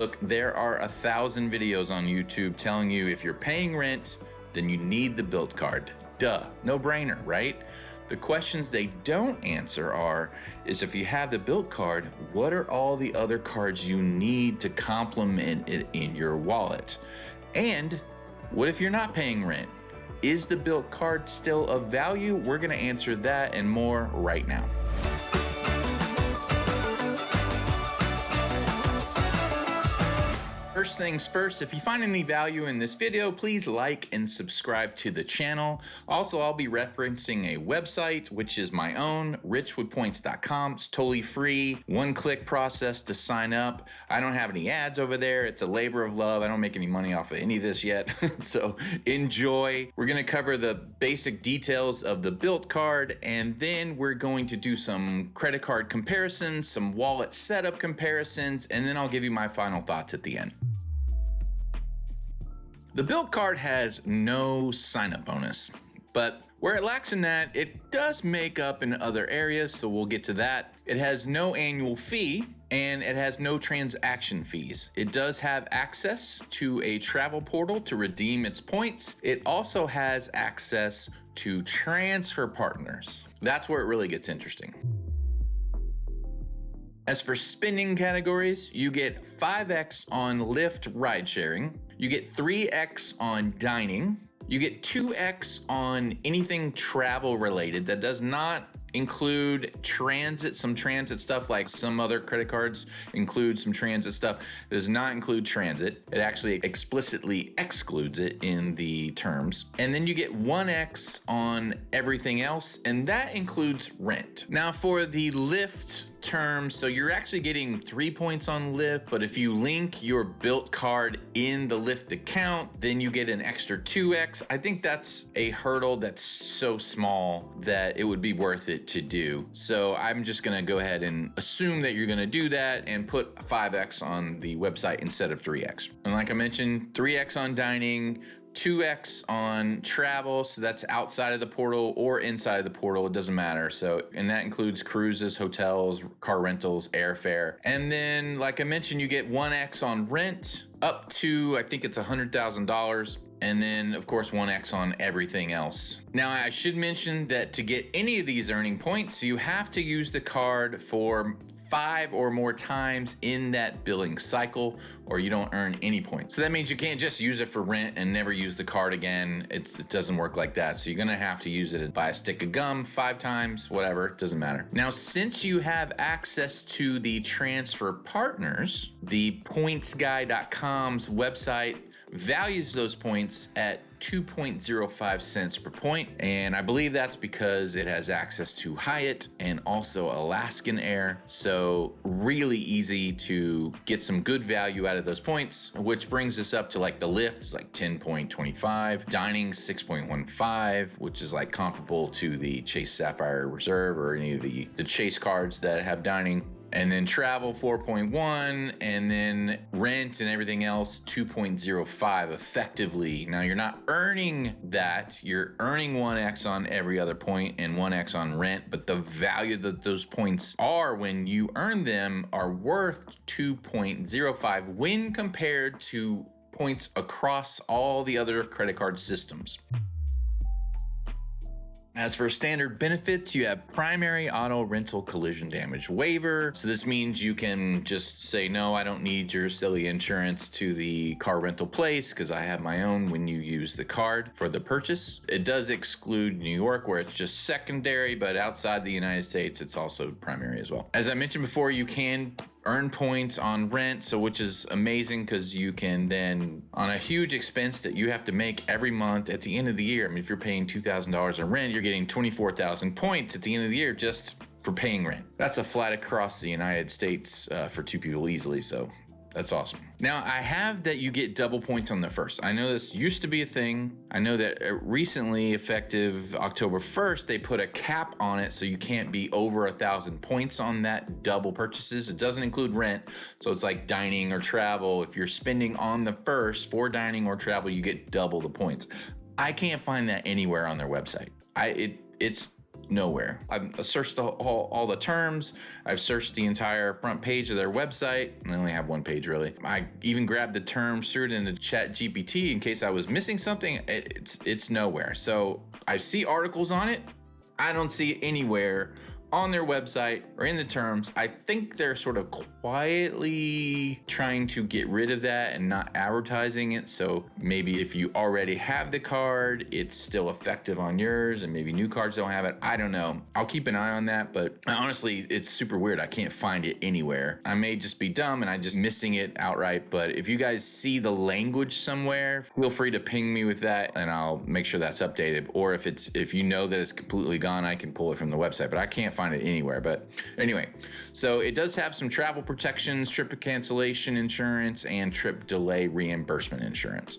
Look, there are 1,000 videos on YouTube telling you if you're paying rent, then you need the Bilt card. Duh, no brainer, right? The questions they don't answer is if you have the Bilt card, what are all the other cards you need to complement it in your wallet? And what if you're not paying rent? Is the Bilt card still of value? We're gonna answer that and more right now. First things first, if you find any value in this video, please like and subscribe to the channel. Also, I'll be referencing a website, which is my own, richwithpoints.com. It's totally free, one-click process to sign up. I don't have any ads over there. It's a labor of love. I don't make any money off of any of this yet, so enjoy. We're gonna cover the basic details of the Bilt card, and then we're going to do some credit card comparisons, some wallet setup comparisons, and then I'll give you my final thoughts at the end. The Bilt card has no sign-up bonus, but where it lacks in that, it does make up in other areas, so we'll get to that. It has no annual fee, and it has no transaction fees. It does have access to a travel portal to redeem its points. It also has access to transfer partners. That's where it really gets interesting. As for spending categories, you get 5x on Lyft ride sharing, you get 3x on dining, you get 2x on anything travel related that does not include transit, some transit stuff like some other credit cards include some transit stuff. It does not include transit. It actually explicitly excludes it in the terms. And then you get 1x on everything else, and that includes rent. Now for the Lyft terms, so you're actually getting 3 points on Lyft, but if you link your Bilt card in the Lyft account, then you get an extra 2x. I think that's a hurdle that's so small that it would be worth it to do. So I'm just gonna go ahead and assume that you're gonna do that and put 5x on the website instead of 3x. And like I mentioned, 3x on dining, 2x on travel, so that's outside of the portal or inside of the portal, it doesn't matter. So, and that includes cruises, hotels, car rentals, airfare. And then, like I mentioned, you get 1x on rent up to, I think it's $100,000. And then of course 1x on everything else. Now I should mention that to get any of these earning points, you have to use the card for 5 or more times in that billing cycle, or you don't earn any points. So that means you can't just use it for rent and never use the card again. It doesn't work like that. So you're gonna have to use it to buy a stick of gum 5 times, whatever, it doesn't matter. Now, since you have access to the transfer partners, the pointsguy.com's website values those points at 2.05 cents per point, and I believe that's because it has access to Hyatt and also Alaskan Air, so really easy to get some good value out of those points, which brings us up to like the Lyft is like 10.25, dining 6.15, which is like comparable to the Chase Sapphire Reserve or any of the Chase cards that have dining. And then travel 4.1, and then rent and everything else 2.05 effectively. Now you're not earning that, you're earning 1x on every other point and 1x on rent, but the value that those points are when you earn them are worth 2.05 when compared to points across all the other credit card systems. As for standard benefits, you have primary auto rental collision damage waiver. So this means you can just say, no, I don't need your silly insurance to the car rental place because I have my own when you use the card for the purchase. It does exclude New York where it's just secondary, but outside the United States, it's also primary as well. As I mentioned before, you can earn points on rent, so which is amazing because you can then, on a huge expense that you have to make every month at the end of the year, I mean, if you're paying $2,000 in rent, you're getting 24,000 points at the end of the year just for paying rent. That's a flight across the United States for 2 people easily, so that's awesome. Now, I have that you get double points on the first. I know this used to be a thing. I know that recently, effective October 1st, they put a cap on it so you can't be over 1,000 points on that double purchases. It doesn't include rent, so it's like dining or travel. If you're spending on the first for dining or travel, you get double the points. I can't find that anywhere on their website. It's nowhere. I've searched all the terms. I've searched the entire front page of their website, and I only have one page really. I even grabbed the terms, threw it into Chat GPT in case I was missing something. It's nowhere. So I see articles on it. I don't see it anywhere on their website or in the terms. I think they're sort of quietly trying to get rid of that and not advertising it. So maybe if you already have the card, it's still effective on yours, and maybe new cards don't have it. I don't know. I'll keep an eye on that, but honestly, it's super weird. I can't find it anywhere. I may just be dumb and I'm just missing it outright, but if you guys see the language somewhere, feel free to ping me with that and I'll make sure that's updated. Or if you know that it's completely gone, I can pull it from the website, but I can't find it anywhere. But anyway, so it does have some travel protections, trip cancellation insurance, and trip delay reimbursement insurance.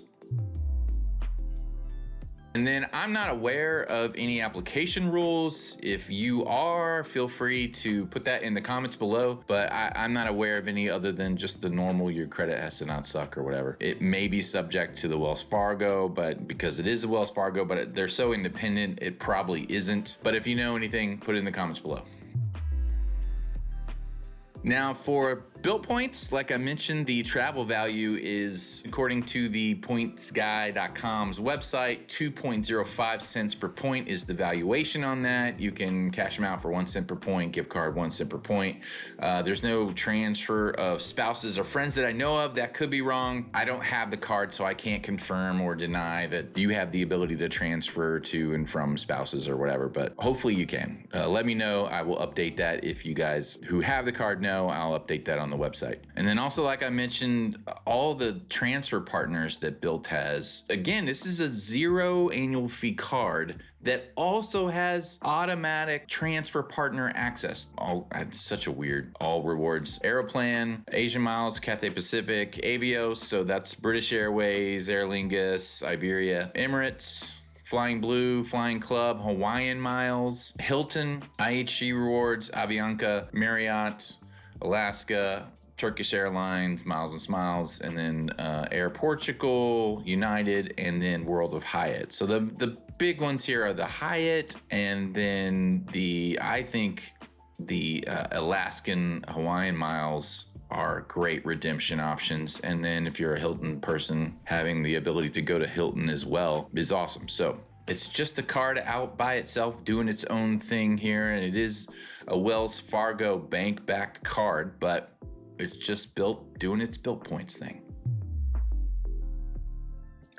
And then I'm not aware of any application rules. If you are, feel free to put that in the comments below, but I'm not aware of any other than just the normal, your credit has to not suck or whatever. It may be subject to the Wells Fargo, but because it is a Wells Fargo, but they're so independent, it probably isn't. But if you know anything, put it in the comments below. Now for Bilt points, like I mentioned, the travel value is, according to the pointsguy.com's website, 2.05 cents per point is the valuation on that. You can cash them out for 1 cent per point, gift card 1 cent per point. There's no transfer of spouses or friends that I know of. That could be wrong. I don't have the card, so I can't confirm or deny that you have the ability to transfer to and from spouses or whatever, but hopefully you can. Let me know. I will update that. If you guys who have the card know, I'll update that on the website. And then also, like I mentioned, all the transfer partners that Bilt has. Again, this is a 0 annual fee card that also has automatic transfer partner access. It's such a weird, all rewards. Aeroplan, Asian Miles, Cathay Pacific, Avios, so that's British Airways, Aer Lingus, Iberia, Emirates, Flying Blue, Flying Club, Hawaiian Miles, Hilton, IHG Rewards, Avianca, Marriott, Alaska, Turkish Airlines, Miles and Smiles, and then Air Portugal, United, and then World of Hyatt. So the big ones here are the Hyatt, and then I think the Alaskan Hawaiian Miles are great redemption options. And then if you're a Hilton person, having the ability to go to Hilton as well is awesome. So it's just a card out by itself doing its own thing here, and it is a Wells Fargo bank-backed card, but it's just Bilt doing its Bilt points thing.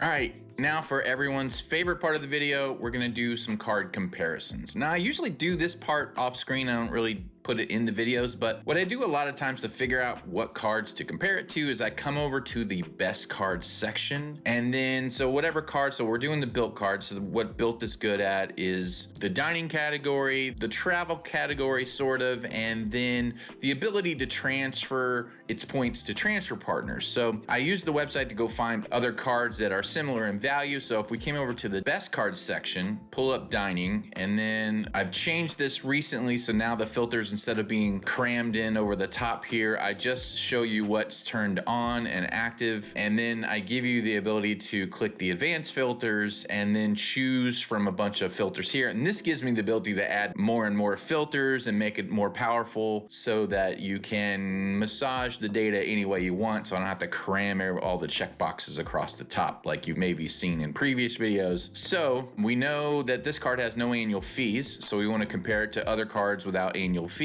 All right, now for everyone's favorite part of the video, we're gonna do some card comparisons. Now, I usually do this part off screen. I don't really put it in the videos, but what I do a lot of times to figure out what cards to compare it to is I come over to the best cards section, and then so whatever card, so we're doing the Bilt cards. So what Bilt is good at is the dining category, the travel category sort of, and then the ability to transfer its points to transfer partners. So I use the website to go find other cards that are similar in value. So if we came over to the best cards section, pull up dining, and then I've changed this recently, so now the filters, instead of being crammed in over the top here, I just show you what's turned on and active, and then I give you the ability to click the advanced filters and then choose from a bunch of filters here. And this gives me the ability to add more and more filters and make it more powerful so that you can massage the data any way you want, so I don't have to cram all the checkboxes across the top like you've maybe seen in previous videos. So we know that this card has no annual fees, so we want to compare it to other cards without annual fees.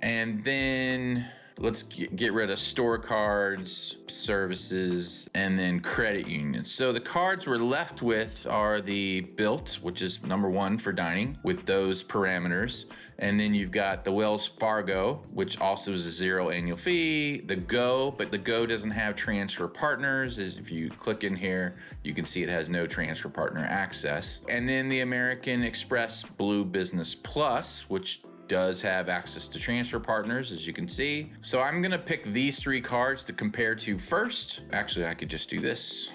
And then let's get rid of store cards, services, and then credit unions. So the cards we're left with are the Bilt, which is #1 for dining with those parameters. And then you've got the Wells Fargo, which also is a 0 annual fee, the Go, but the Go doesn't have transfer partners. If you click in here, you can see it has no transfer partner access. And then the American Express Blue Business Plus, which does have access to transfer partners, as you can see. So I'm gonna pick these 3 cards to compare to first. Actually, I could just do this.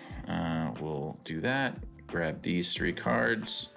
We'll do that. Grab these 3 cards,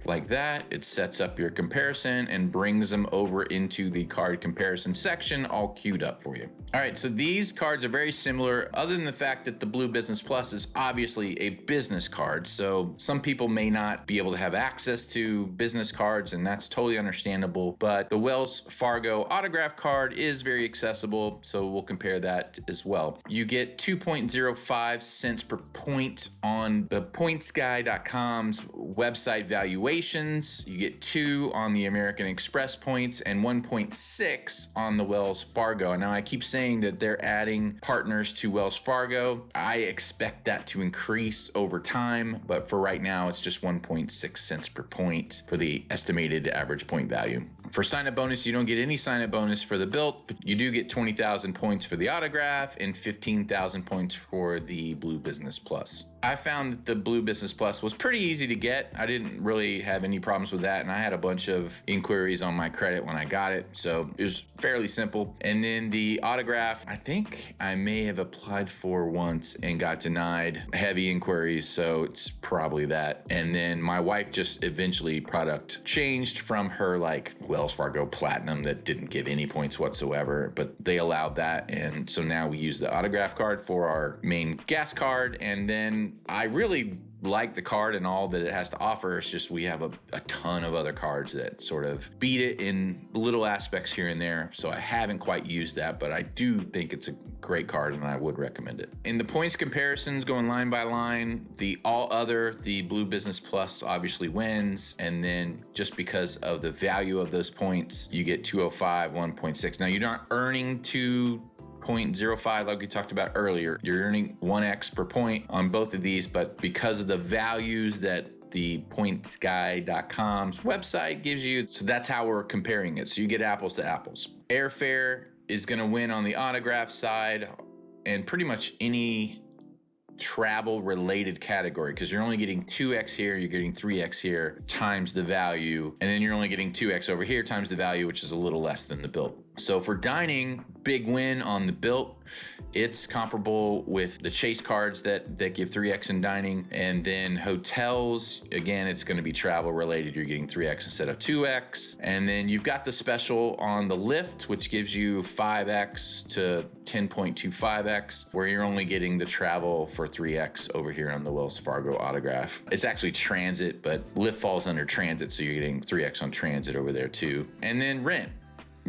like that. It sets up your comparison and brings them over into the card comparison section, all queued up for you. All right, so these cards are very similar, other than the fact that the Blue Business Plus is obviously a business card. So some people may not be able to have access to business cards, and that's totally understandable. But the Wells Fargo autograph card is very accessible, so we'll compare that as well. You get 2.05 cents per point on the pointsguy.com's website valuations. You get 2 on the American Express points and 1.6 on the Wells Fargo. And now I keep saying that they're adding partners to Wells Fargo. I expect that to increase over time, but for right now, it's just 1.6 cents per point for the estimated average point value. For sign-up bonus, you don't get any sign-up bonus for the Bilt, but you do get 20,000 points for the autograph and 15,000 points for the Blue Business Plus. I found that the Blue Business Plus was pretty easy to get. I didn't really have any problems with that, and I had a bunch of inquiries on my credit when I got it, so it was fairly simple. And then the autograph, I think I may have applied for once and got denied. Heavy inquiries, so it's probably that. And then my wife just eventually product changed from her like Wells Fargo Platinum that didn't give any points whatsoever, but they allowed that, and so now we use the autograph card for our main gas card. And then I really like the card and all that it has to offer. It's just we have a ton of other cards that sort of beat it in little aspects here and there, so I haven't quite used that, but I do think it's a great card and I would recommend it. In the points comparisons, going line by line, the Blue Business Plus obviously wins, and then just because of the value of those points, you get 205, 1.6. Now you're not earning 2.05 like we talked about earlier. You're earning 1x per point on both of these, but because of the values that the pointsguy.com's website gives you, so that's how we're comparing it. So you get apples to apples. Airfare is going to win on the autograph side and pretty much any travel related category, because you're only getting 2x here, you're getting 3x here times the value, and then you're only getting 2x over here times the value, which is a little less than the Bilt. So for dining, big win on the Bilt. It's comparable with the Chase cards that give 3x in dining. And then hotels, again, it's going to be travel related. You're getting 3x instead of 2x. And then you've got the special on the Lyft, which gives you 5x to 10.25x, where you're only getting the travel for 3x over here on the Wells Fargo autograph. It's actually transit, but Lyft falls under transit, so you're getting 3x on transit over there too. And then rent.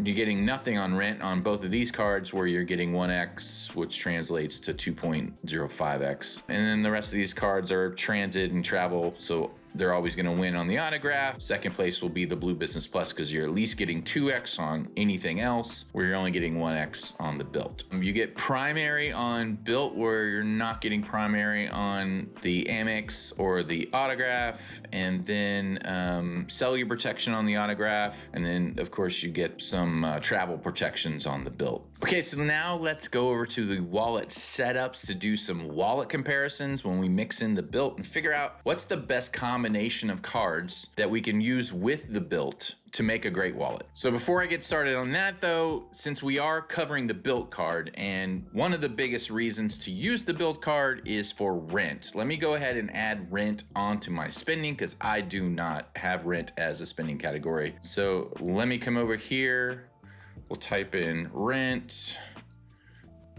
You're getting nothing on rent on both of these cards, where you're getting 1x, which translates to 2.05x. And then the rest of these cards are transit and travel, so they're always going to win on the autograph. Second place will be the Blue Business Plus, because you're at least getting 2x on anything else, where you're only getting 1x on the Bilt. You get primary on Bilt, where you're not getting primary on the Amex or the autograph, and then cellular protection on the autograph, and then of course you get some travel protections on the Bilt. Okay, so now let's go over to the wallet setups to do some wallet comparisons when we mix in the Bilt and figure out what's the best combination of cards that we can use with the Bilt to make a great wallet. So before I get started on that though, since we are covering the Bilt card, and one of the biggest reasons to use the Bilt card is for rent, let me go ahead and add rent onto my spending, because I do not have rent as a spending category. So let me come over here. We'll type in rent,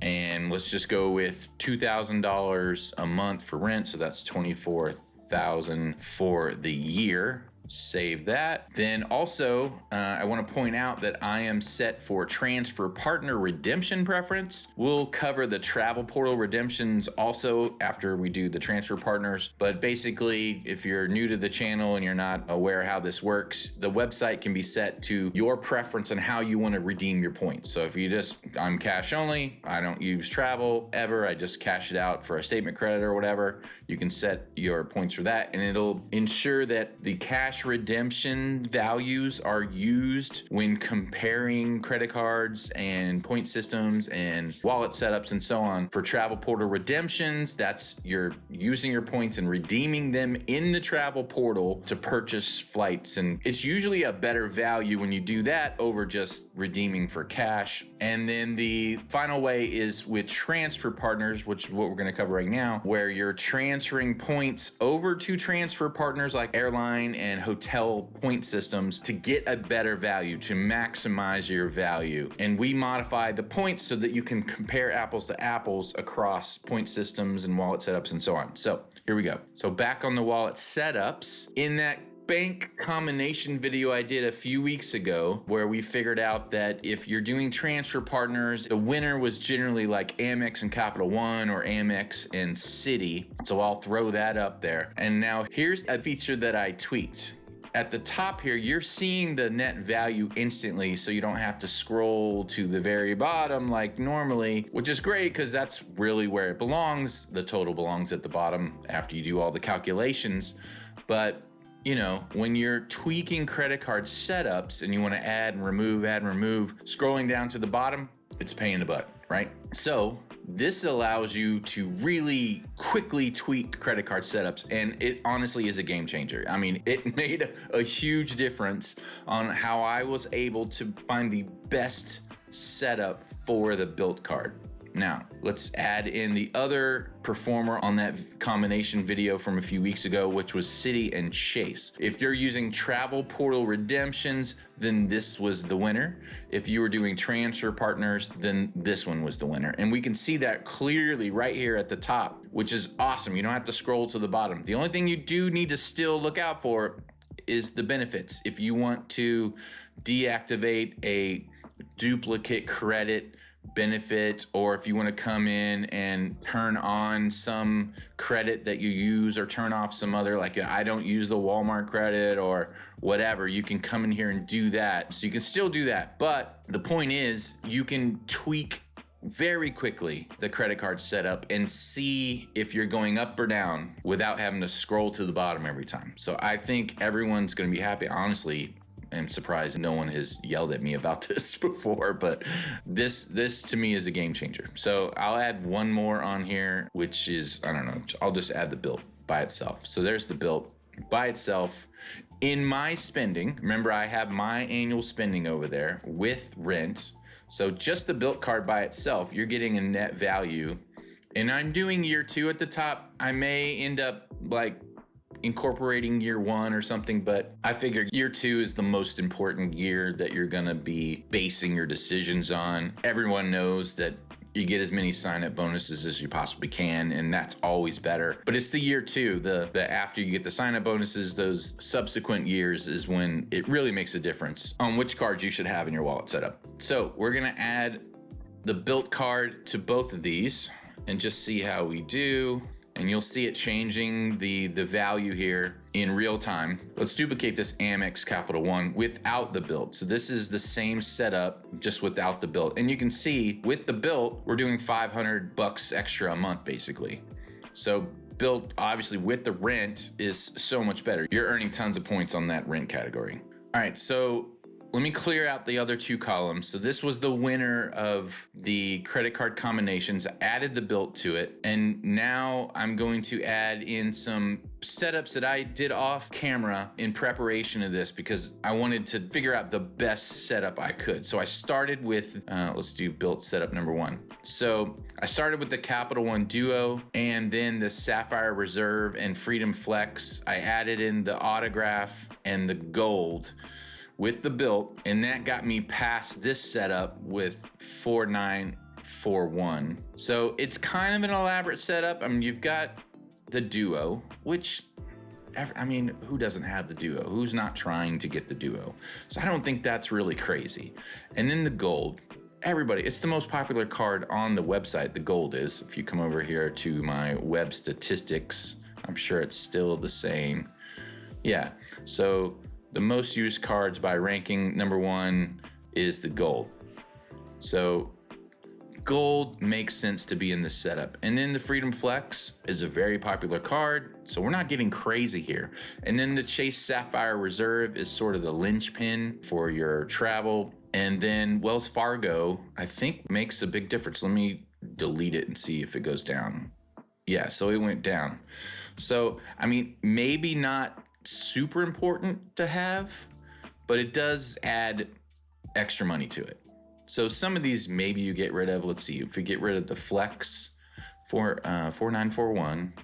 and let's just go with $2,000 a month for rent. So that's $24,000 for the year. Save that. Then also, I want to point out that I am set for transfer partner redemption preference. We'll cover the travel portal redemptions also after we do the transfer partners. But basically, if you're new to the channel and you're not aware how this works, the website can be set to your preference on how you want to redeem your points. So if I'm cash only, I don't use travel ever, I just cash it out for a statement credit or whatever, you can set your points for that, and it'll ensure that the cash redemption values are used when comparing credit cards and point systems and wallet setups and so on. For travel portal redemptions, that's you're using your points and redeeming them in the travel portal to purchase flights, and it's usually a better value when you do that over just redeeming for cash. And then the final way is with transfer partners, which is what we're going to cover right now, where you're transferring points over to transfer partners like airline and hotel point systems to get a better value, to maximize your value. And we modify the points so that you can compare apples to apples across point systems and wallet setups and so on. So here we go. So back on the wallet setups, in that bank combination video I did a few weeks ago, where we figured out that if you're doing transfer partners, the winner was generally like Amex and Capital One or Amex and Citi. So I'll throw that up there. And now here's a feature that I tweaked. At the top here, you're seeing the net value instantly, so you don't have to scroll to the very bottom like normally, which is great because that's really where it belongs. The total belongs at the bottom after you do all the calculations. But you know, when you're tweaking credit card setups and you want to add and remove, scrolling down to the bottom, it's a pain in the butt, right? So this allows you to really quickly tweak credit card setups, and it honestly is a game changer. I mean, it made a huge difference on how I was able to find the best setup for the Bilt card. Now, let's add in the other performer on that combination video from a few weeks ago, which was Citi and Chase. If you're using travel portal redemptions, then this was the winner. If you were doing transfer partners, then this one was the winner. And we can see that clearly right here at the top, which is awesome. You don't have to scroll to the bottom. The only thing you do need to still look out for is the benefits. If you want to deactivate a duplicate credit benefit, or if you want to come in and turn on some credit that you use or turn off some other, like I don't use the Walmart credit or whatever, you can come in here and do that. So you can still do that. But the point is, you can tweak very quickly the credit card setup and see if you're going up or down without having to scroll to the bottom every time. So I think everyone's going to be happy. Honestly, I'm surprised no one has yelled at me about this before, but this to me is a game changer. So I'll add one more on here, which is, I don't know, I'll just add the Bilt by itself. So there's the Bilt by itself. In my spending, remember I have my annual spending over there with rent. So just the Bilt card by itself, you're getting a net value. And I'm doing year 2 at the top. I may end up like incorporating year 1 or something, but I figure year 2 is the most important year that you're gonna be basing your decisions on. Everyone knows that you get as many sign-up bonuses as you possibly can, and that's always better. But it's the year 2, the after you get the sign-up bonuses, those subsequent years is when it really makes a difference on which cards you should have in your wallet setup. So we're gonna add the Bilt card to both of these and just see how we do. And you'll see it changing the value here in real time. Let's duplicate this Amex Capital One without the Bilt. So this is the same setup, just without the Bilt. And you can see with the Bilt, we're doing $500 extra a month, basically. So Bilt, obviously with the rent, is so much better. You're earning tons of points on that rent category. All right, so let me clear out the other 2 columns. So this was the winner of the credit card combinations. I added the Bilt to it. And now I'm going to add in some setups that I did off camera in preparation of this because I wanted to figure out the best setup I could. So I started with, let's do Bilt setup number 1. So I started with the Capital One Duo and then the Sapphire Reserve and Freedom Flex. I added in the Autograph and the Gold with the Bilt, and that got me past this setup with 4941. So it's kind of an elaborate setup. I mean, you've got the Duo, which, I mean, who doesn't have the Duo? Who's not trying to get the Duo? So I don't think that's really crazy. And then the Gold. Everybody, it's the most popular card on the website, the Gold is. If you come over here to my web statistics, I'm sure it's still the same. Yeah, so the most used cards by ranking, number 1 is the Gold. So Gold makes sense to be in this setup. And then the Freedom Flex is a very popular card, so we're not getting crazy here. And then the Chase Sapphire Reserve is sort of the linchpin for your travel. And then Wells Fargo, I think, makes a big difference. Let me delete it and see if it goes down. Yeah, so it went down. So, I mean, maybe not super important to have, but it does add extra money to it. So some of these maybe you get rid of. Let's see, if we get rid of the Flex for 4941,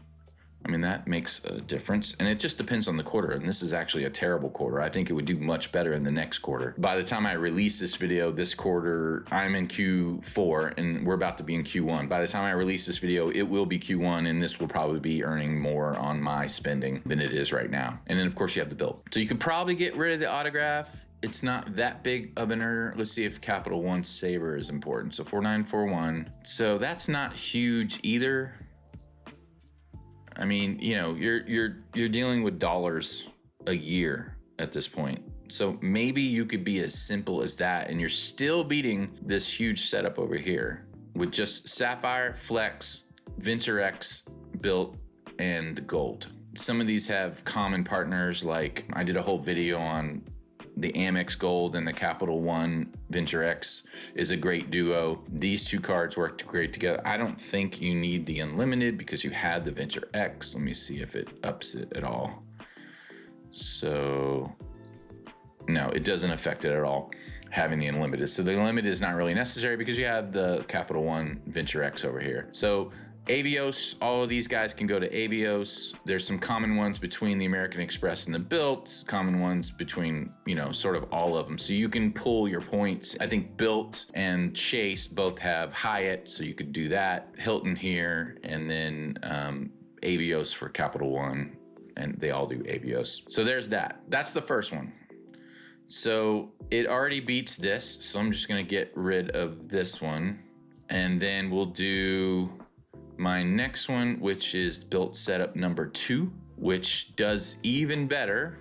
I mean, that makes a difference, and it just depends on the quarter. And this is actually a terrible quarter. I think it would do much better in the next quarter. By the time I release this video, this quarter, I'm in Q4 and we're about to be in Q1. By the time I release this video, it will be Q1, and this will probably be earning more on my spending than it is right now. And then of course you have the Bilt. So you could probably get rid of the autograph. It's not that big of an earner. Let's see if Capital One Saver is important. So 4941. So that's not huge either. I mean, you know, you're dealing with dollars a year at this point. So maybe you could be as simple as that, and you're still beating this huge setup over here with just Sapphire, Flex, Venture X, Bilt, and the Gold. Some of these have common partners, like I did a whole video on the Amex Gold and the Capital One Venture X is a great duo. These two cards work great together. I don't think you need the Unlimited because you had the Venture X. Let me see if it ups it at all. So, no, it doesn't affect it at all, having the Unlimited. So the Unlimited is not really necessary because you have the Capital One Venture X over here. So Avios, all of these guys can go to Avios. There's some common ones between the American Express and the Bilt, common ones between, you know, sort of all of them. So you can pull your points. I think Bilt and Chase both have Hyatt, so you could do that. Hilton here, and then Avios for Capital One, and they all do Avios. So there's that. That's the first one. So it already beats this, so I'm just gonna get rid of this one, and then we'll do my next one, which is Bilt setup number 2, which does even better.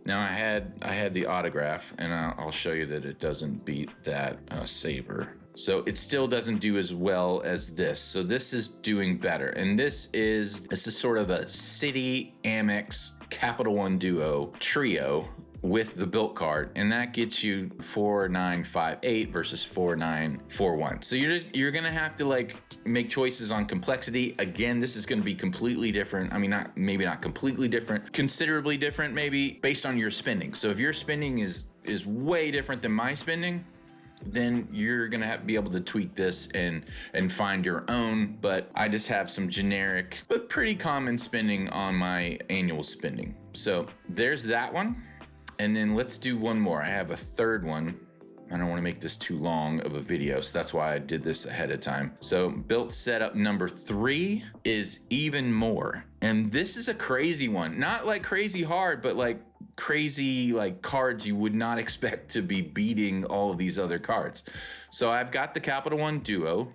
Now I had the autograph, and I'll show you that it doesn't beat that Saber. So it still doesn't do as well as this. So this is doing better, and this is sort of a Citi, Amex, Capital One duo trio with the Bilt card, and that gets you 4958 versus 4941. So you're gonna have to like make choices on complexity. Again, this is gonna be completely different. I mean, maybe not completely different, considerably different maybe based on your spending. So if your spending is way different than my spending, then you're gonna have to be able to tweak this and find your own. But I just have some generic but pretty common spending on my annual spending. So there's that one. And then let's do one more. I have a third one. I don't want to make this too long of a video, so that's why I did this ahead of time. So Bilt setup number 3 is even more. And this is a crazy one. Not like crazy hard, but like crazy like cards you would not expect to be beating all of these other cards. So I've got the Capital One Duo,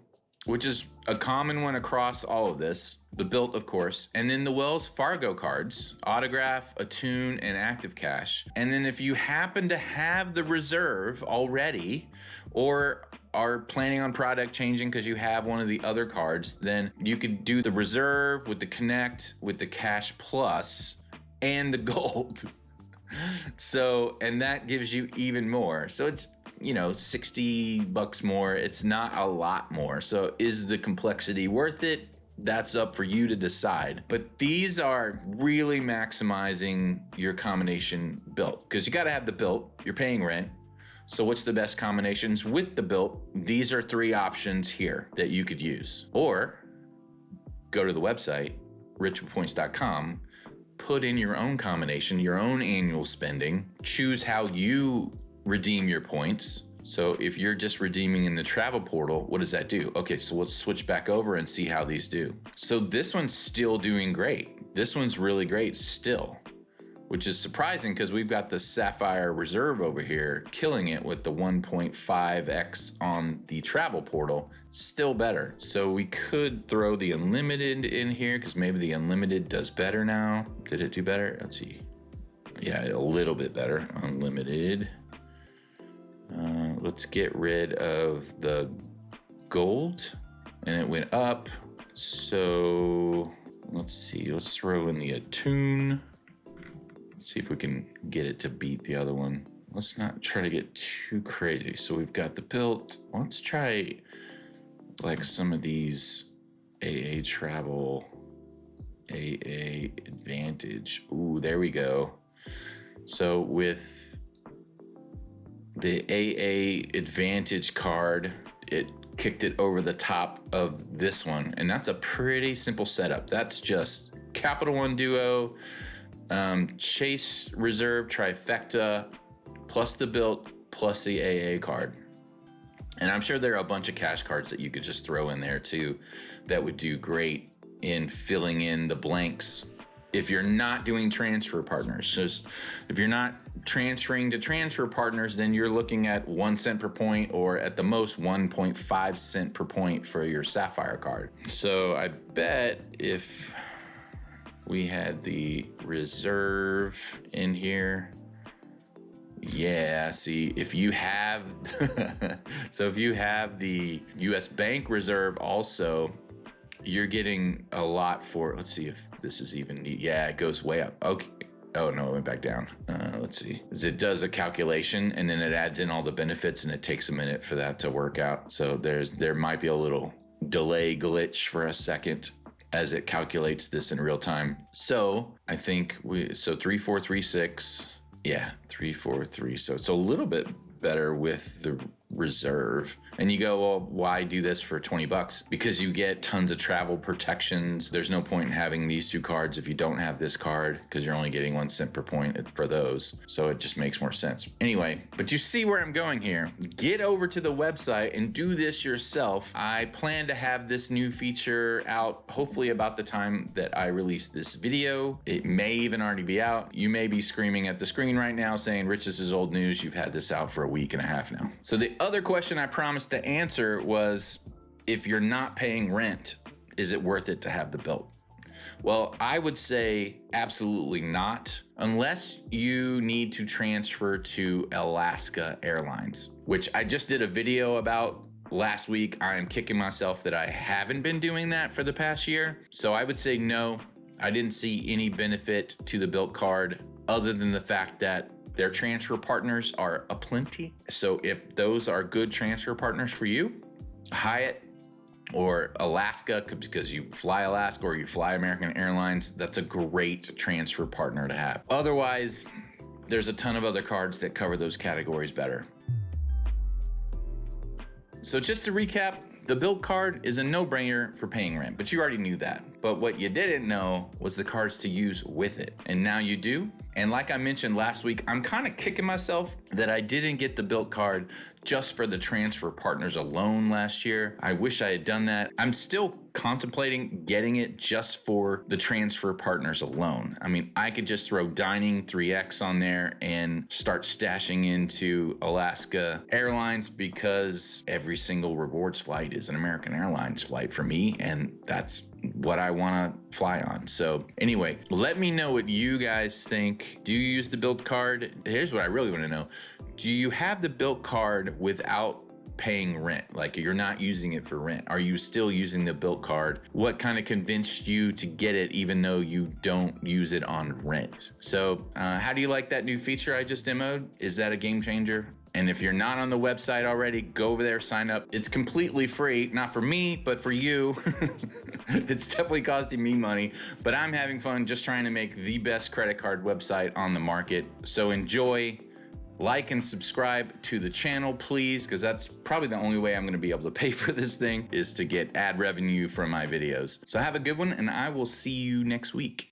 which is a common one across all of this. The Bilt, of course, and then the Wells Fargo cards, Autograph, Attune, and Active Cash. And then if you happen to have the Reserve already, or are planning on product changing because you have one of the other cards, then you could do the Reserve with the Connect, with the Cash Plus, and the Gold. So, and that gives you even more. So it's, you know, $60 more. It's not a lot more. So is the complexity worth it? That's up for you to decide. But these are really maximizing your combination Bilt, because you got to have the Bilt. You're paying rent. So what's the best combinations with the Bilt? These are 3 options here that you could use. Or go to the website, richwithpoints.com, put in your own combination, your own annual spending, choose how you redeem your points. So if you're just redeeming in the travel portal, what does that do? Okay, so let's switch back over and see how these do. So this one's still doing great. This one's really great still, which is surprising because we've got the Sapphire Reserve over here killing it with the 1.5x on the travel portal. Still better. So we could throw the Unlimited in here because maybe the Unlimited does better now. Did it do better? Let's see. Yeah, a little bit better. Unlimited. Let's get rid of the Gold, and it went up. So let's see, let's throw in the Attune. See if we can get it to beat the other one. Let's not try to get too crazy. So we've got the Bilt. Let's try like some of these AA Travel, AA Advantage. Ooh, there we go. So with the AA Advantage card, it kicked it over the top of this one, and that's a pretty simple setup. That's just Capital One Duo, Chase Reserve Trifecta, plus the Bilt, plus the AA card. And I'm sure there are a bunch of cash cards that you could just throw in there too that would do great in filling in the blanks if you're not doing transfer partners. So if you're not transferring to transfer partners, then you're looking at 1 cent per point, or at the most 1.5 cent per point for your Sapphire card. So I bet if we had the reserve in here, yeah, see, if you have, so if you have the US Bank Reserve also, you're getting a lot for, let's see if this is even, yeah, it goes way up. Okay. Oh no, it went back down. Let's see. It does a calculation and then it adds in all the benefits, and it takes a minute for that to work out. So there might be a little delay glitch for a second as it calculates this in real time. So I think so 3436, yeah, 343. So it's a little bit better with the reserve. And you go, well, why do this for 20 bucks? Because you get tons of travel protections. There's no point in having these two cards if you don't have this card, because you're only getting 1 cent per point for those. So it just makes more sense. Anyway, but you see where I'm going here. Get over to the website and do this yourself. I plan to have this new feature out hopefully about the time that I release this video. It may even already be out. You may be screaming at the screen right now saying, Rich, this is old news. You've had this out for a week and a half now. So the other question I promised to answer was, if you're not paying rent, is it worth it to have the Bilt? Well, I would say absolutely not, unless you need to transfer to Alaska Airlines, which I just did a video about last week. I am kicking myself that I haven't been doing that for the past year. So I would say no, I didn't see any benefit to the Bilt card other than the fact that their transfer partners are aplenty. So if those are good transfer partners for you, Hyatt or Alaska, because you fly Alaska or you fly American Airlines, that's a great transfer partner to have. Otherwise, there's a ton of other cards that cover those categories better. So just to recap, the Bilt card is a no-brainer for paying rent, but you already knew that. But what you didn't know was the cards to use with it. And now you do. And like I mentioned last week, I'm kind of kicking myself that I didn't get the Bilt card just for the transfer partners alone last year. I wish I had done that. I'm still contemplating getting it just for the transfer partners alone. I mean, I could just throw dining 3X on there and start stashing into Alaska Airlines, because every single rewards flight is an American Airlines flight for me, and that's what I want to fly on. So anyway, let me know what you guys think. Do you use the Bilt card? Here's what I really want to know. Do you have the Bilt card without paying rent? Like, you're not using it for rent. Are you still using the Bilt card? What kind of convinced you to get it even though you don't use it on rent? So how do you like that new feature I just demoed? Is that a game changer? And if you're not on the website already, go over there, sign up. It's completely free, not for me, but for you. It's definitely costing me money, but I'm having fun just trying to make the best credit card website on the market. So enjoy, like and subscribe to the channel, please, because that's probably the only way I'm gonna be able to pay for this thing, is to get ad revenue from my videos. So have a good one, and I will see you next week.